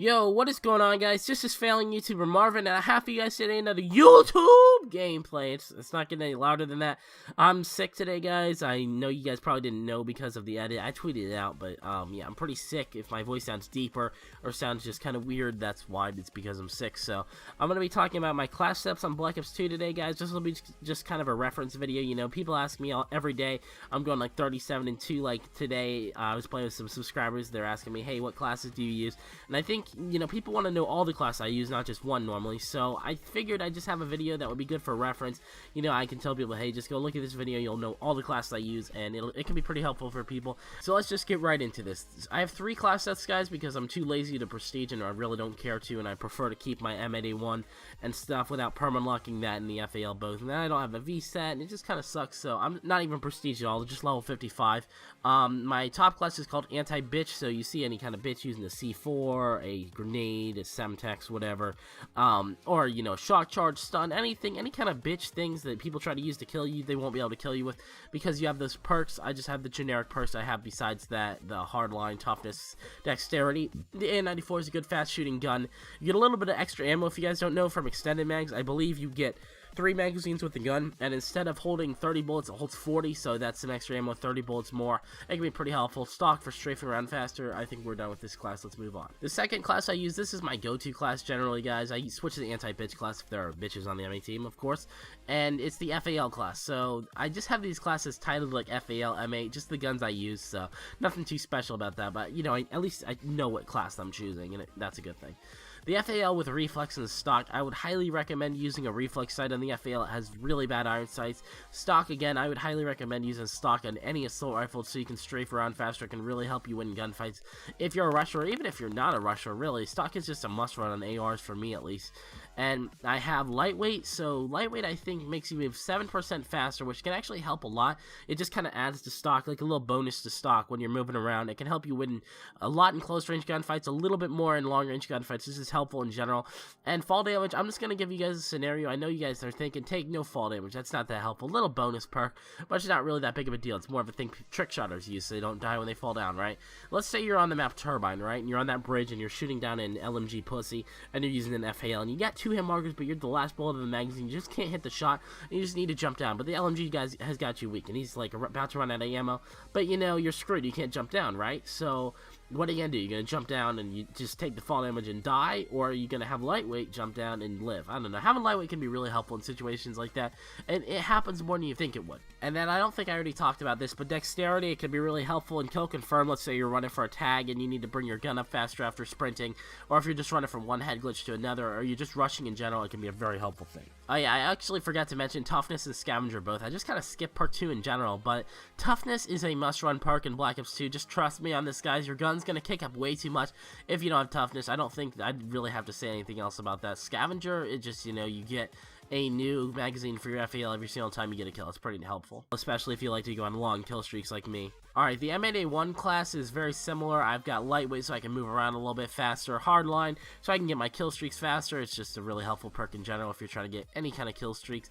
Yo, what is going on, guys? This is Failing YouTuber Marvin, and I have for you guys today another YouTube gameplay. It's not getting any louder than that. I'm sick today, guys. I know you guys probably didn't know because of the edit. I tweeted it out, but yeah, I'm pretty sick. If my voice sounds deeper or sounds just kind of weird, that's why. It's because I'm sick. So I'm gonna be talking about my class steps on Black Ops 2 today, guys. This will be just kind of a reference video. You know, people ask me every day. I'm going like 37-2. Like today, I was playing with some subscribers. They're asking me, hey, what classes do you use? And I think, you know, people want to know all the classes I use, not just one normally. So I figured I'd just have a video that would be good for reference. You know, I can tell people, hey, just go look at this video. You'll know all the classes I use, and it can be pretty helpful for people. So let's just get right into this. I have 3 class sets, guys, because I'm too lazy to prestige, and I really don't care to, and I prefer to keep my M8A1 and stuff without perma-locking that in the FAL both. And then I don't have a V set, and it just kind of sucks. So I'm not even prestige at all. Just level 55. My top class is called anti-bitch. So you see any kind of bitch using a C4, a grenade, a semtex, whatever, or, you know, shock charge, stun, anything, any kind of bitch things that people try to use to kill you, they won't be able to kill you with, because you have those perks. I just have the generic perks I have besides that, the hardline, toughness, dexterity. The A94 is a good fast shooting gun. You get a little bit of extra ammo, if you guys don't know, from extended mags. I believe you get 3 magazines with the gun, and instead of holding 30 bullets, it holds 40, so that's some extra ammo, 30 bullets more. It can be pretty helpful. Stock for strafing around faster. I think we're done with this class. Let's move on. The second class I use, this is my go-to class generally, guys. I switch to the anti-bitch class if there are bitches on the MA team, of course, and it's the FAL class. So I just have these classes titled like FAL, M8, just the guns I use, so nothing too special about that, but, you know, at least I know what class I'm choosing, and that's a good thing. The FAL with reflex and stock, I would highly recommend using a reflex sight on the FAL. It has really bad iron sights. Stock, again, I would highly recommend using stock on any assault rifle so you can strafe around faster. It can really help you win gunfights. If you're a rusher, or even if you're not a rusher, really, stock is just a must run on ARs for me at least. And I have lightweight, so lightweight I think makes you move 7% faster, which can actually help a lot. It just kind of adds to stock, like a little bonus to stock when you're moving around. It can help you win a lot in close range gunfights, a little bit more in long range gunfights. This is helpful in general. And fall damage, I'm just going to give you guys a scenario. I know you guys are thinking, take no fall damage. That's not that helpful. Little bonus perk, but it's not really that big of a deal. It's more of a thing trick shotters use so they don't die when they fall down, right? Let's say you're on the map Turbine, right? And you're on that bridge and you're shooting down an LMG pussy and you're using an FAL and you got 2 hit markers, but you're the last bullet of the magazine. You just can't hit the shot and you just need to jump down. But the LMG guys has got you weak and he's like about to run out of ammo. But you know, you're screwed. You can't jump down, right? So what are you going to do? You're going to jump down and you just take the fall damage and die? Or are you going to have lightweight jump down and live? I don't know. Having lightweight can be really helpful in situations like that. And it happens more than you think it would. And then I don't think I already talked about this, but dexterity, it can be really helpful in kill confirm. Let's say you're running for a tag and you need to bring your gun up faster after sprinting. Or if you're just running from one head glitch to another, or you're just rushing in general, it can be a very helpful thing. Oh yeah, I actually forgot to mention toughness and scavenger both. I just kind of skipped part 2 in general, but toughness is a must-run perk in Black Ops 2. Just trust me on this, guys. Your gun's going to kick up way too much if you don't have toughness. I don't think I'd really have to say anything else about that. Scavenger, it just, you know, you get a new magazine for your FAL every single time you get a kill. It's pretty helpful, especially if you like to go on long kill streaks like me. Alright, the M8A1 class is very similar. I've got lightweight so I can move around a little bit faster, hardline so I can get my kill streaks faster. It's just a really helpful perk in general if you're trying to get any kind of kill streaks.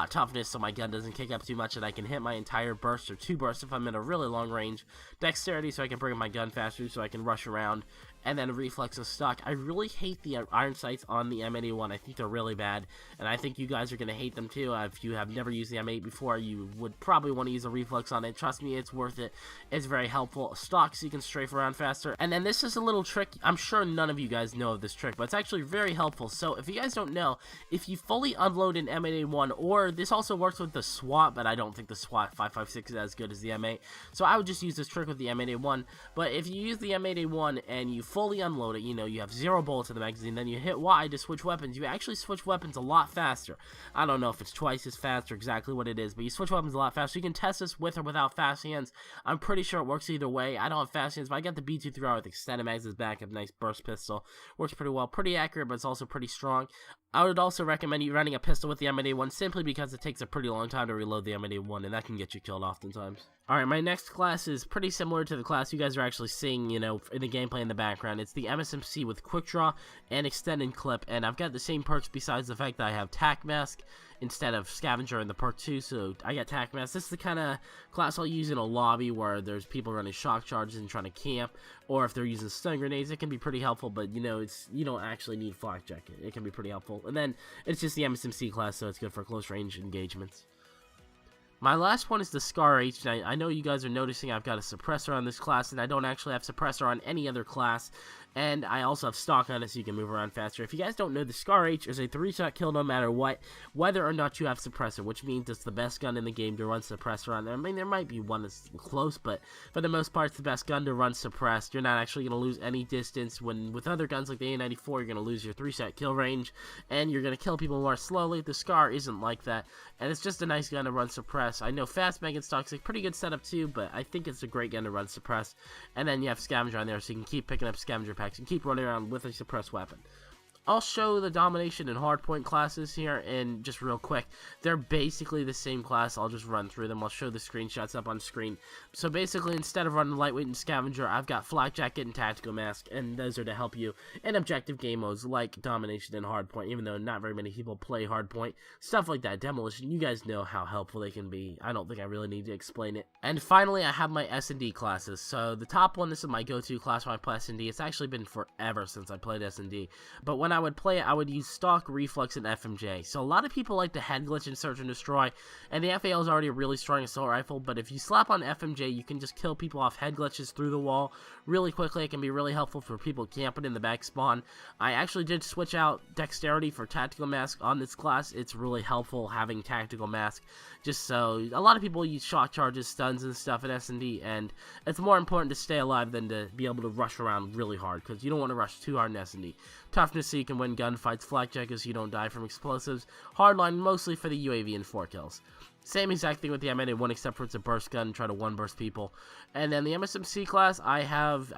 Toughness so my gun doesn't kick up too much and I can hit my entire burst or 2 bursts if I'm in a really long range. Dexterity so I can bring my gun faster so I can rush around. And then reflex and stock. I really hate the iron sights on the M8A1. I think they're really bad, and I think you guys are going to hate them too. If you have never used the M8 before, you would probably want to use a reflex on it. Trust me, it's worth it. It's very helpful. Stock so you can strafe around faster. And then this is a little trick. I'm sure none of you guys know of this trick, but it's actually very helpful. So if you guys don't know, if you fully unload an M8A1, or this also works with the SWAT, but I don't think the SWAT 5.56 is as good as the M8. So I would just use this trick with the M8A1. But if you use the M8A1 and you fully unload it, you know, you have 0 bullets in the magazine, then you hit Y to switch weapons. You actually switch weapons a lot faster. I don't know if it's twice as fast or exactly what it is, but you switch weapons a lot faster. You can test this with or without fast hands. I'm pretty sure it works either way. I don't have fast hands, but I got the B230R with extended mags as backup. Nice burst pistol. Works pretty well. Pretty accurate, but it's also pretty strong. I would also recommend you running a pistol with the M8A1 simply because it takes a pretty long time to reload the M8A1, and that can get you killed oftentimes. Alright, my next class is pretty similar to the class you guys are actually seeing, you know, in the gameplay in the background. It's the MSMC with Quick Draw and Extend and Clip, and I've got the same perks besides the fact that I have Tac Mask instead of Scavenger in the perk 2, so I got Tac Mask. This is the kind of class I'll use in a lobby where there's people running shock charges and trying to camp, or if they're using stun grenades, it can be pretty helpful, but you know, you don't actually need Flak Jacket. It can be pretty helpful. And then it's just the MSMC class, so it's good for close range engagements. My last one is the Scar H, and I know you guys are noticing I've got a suppressor on this class, and I don't actually have suppressor on any other class, and I also have stock on it so you can move around faster. If you guys don't know, the Scar H is a 3-shot kill no matter what, whether or not you have suppressor, which means it's the best gun in the game to run suppressor on. I mean, there might be one that's close, but for the most part, it's the best gun to run suppressed. You're not actually going to lose any distance. When with other guns like the A94, you're going to lose your 3-shot kill range, and you're going to kill people more slowly. The Scar isn't like that, and it's just a nice gun to run suppressed. I know Fast Mag and Stock's a pretty good setup too, but I think it's a great gun to run suppressed. And then you have Scavenger on there, so you can keep picking up Scavenger packs and keep running around with a suppressed weapon. I'll show the Domination and Hardpoint classes here, and just real quick, they're basically the same class. I'll just run through them. I'll show the screenshots up on screen. So basically, instead of running Lightweight and Scavenger, I've got Flak Jacket and Tactical Mask, and those are to help you in objective game modes like Domination and Hardpoint, even though not very many people play Hardpoint. Stuff like that. Demolition, you guys know how helpful they can be. I don't think I really need to explain it. And finally, I have my S&D classes. So the top one, this is my go-to class when I play S&D. It's actually been forever since I played S&D. But when I would play it, I would use Stock, Reflex, and FMJ. So a lot of people like to head glitch and Search and Destroy, and the FAL is already a really strong assault rifle, but if you slap on FMJ, you can just kill people off head glitches through the wall really quickly. It can be really helpful for people camping in the back spawn. I actually did switch out Dexterity for Tactical Mask on this class. It's really helpful having Tactical Mask, just so a lot of people use shock charges, stuns, and stuff in S&D, and it's more important to stay alive than to be able to rush around really hard, because you don't want to rush too hard in S&D. Toughness so you can win gunfights, Flak Jacket so you don't die from explosives, Hardline mostly for the UAV and 4 kills. Same exact thing with the M81 except for it's a burst gun, try to one-burst people. And then the MSMC class, I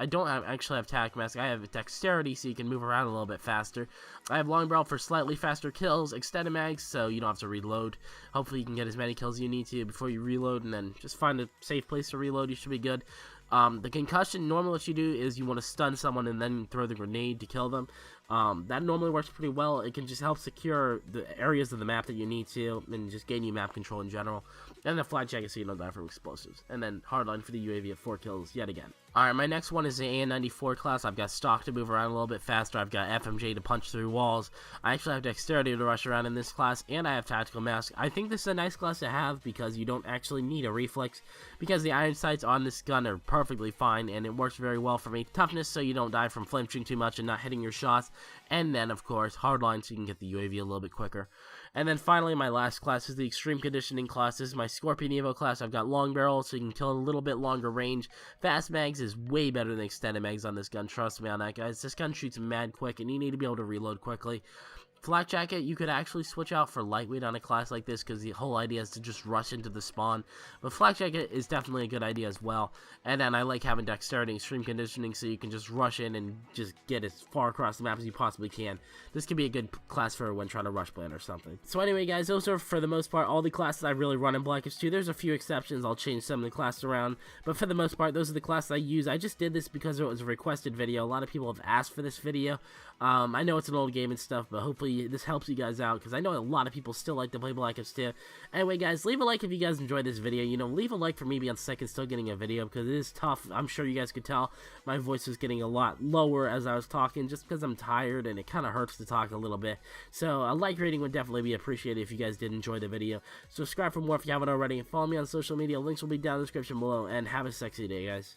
don't actually have Tac Mask, I have Dexterity so you can move around a little bit faster. I have Long Barrel for slightly faster kills, Extended Mags so you don't have to reload. Hopefully you can get as many kills as you need to before you reload, and then just find a safe place to reload, you should be good. The concussion, normally what you do is you want to stun someone and then throw the grenade to kill them. That normally works pretty well. It can just help secure the areas of the map that you need to, and just gain you map control in general. And the Flak Jacket so you don't die from explosives. And then Hardline for the UAV at 4 kills yet again. Alright, my next one is the AN94 class. I've got Stock to move around a little bit faster. I've got FMJ to punch through walls. I actually have Dexterity to rush around in this class, and I have Tactical Mask. I think this is a nice class to have because you don't actually need a Reflex, because the iron sights on this gun are perfectly fine, and it works very well for me. Toughness so you don't die from flinching too much and not hitting your shots, and then of course Hardline so you can get the UAV a little bit quicker. And then finally, my last class is the Extreme Conditioning class. This is my Scorpion Evo class. I've got Long Barrel so you can kill a little bit longer range. Fast Mags is way better than Extended Mags on this gun. Trust me on that, guys. This gun shoots mad quick, and you need to be able to reload quickly. Flak Jacket, you could actually switch out for Lightweight on a class like this because the whole idea is to just rush into the spawn. But Flak Jacket is definitely a good idea as well. And then I like having Dexterity and Extreme Conditioning so you can just rush in and just get as far across the map as you possibly can. This could be a good class for when trying to rush plan or something. So anyway, guys, those are for the most part all the classes I really run in Black Ops 2. There's a few exceptions. I'll change some of the classes around. But for the most part, those are the classes I use. I just did this because it was a requested video. A lot of people have asked for this video. I know it's an old game and stuff, but hopefully this helps you guys out, because I know a lot of people still like to play Black Ops 2. Anyway, guys, leave a like if you guys enjoyed this video. You know, leave a like for me being sick and still getting a video, because it is tough. I'm sure you guys could tell my voice was getting a lot lower as I was talking, just because I'm tired, and it kind of hurts to talk a little bit. So a like rating would definitely be appreciated if you guys did enjoy the video. Subscribe for more if you haven't already, and follow me on social media. Links will be down in the description below, and have a sexy day, guys.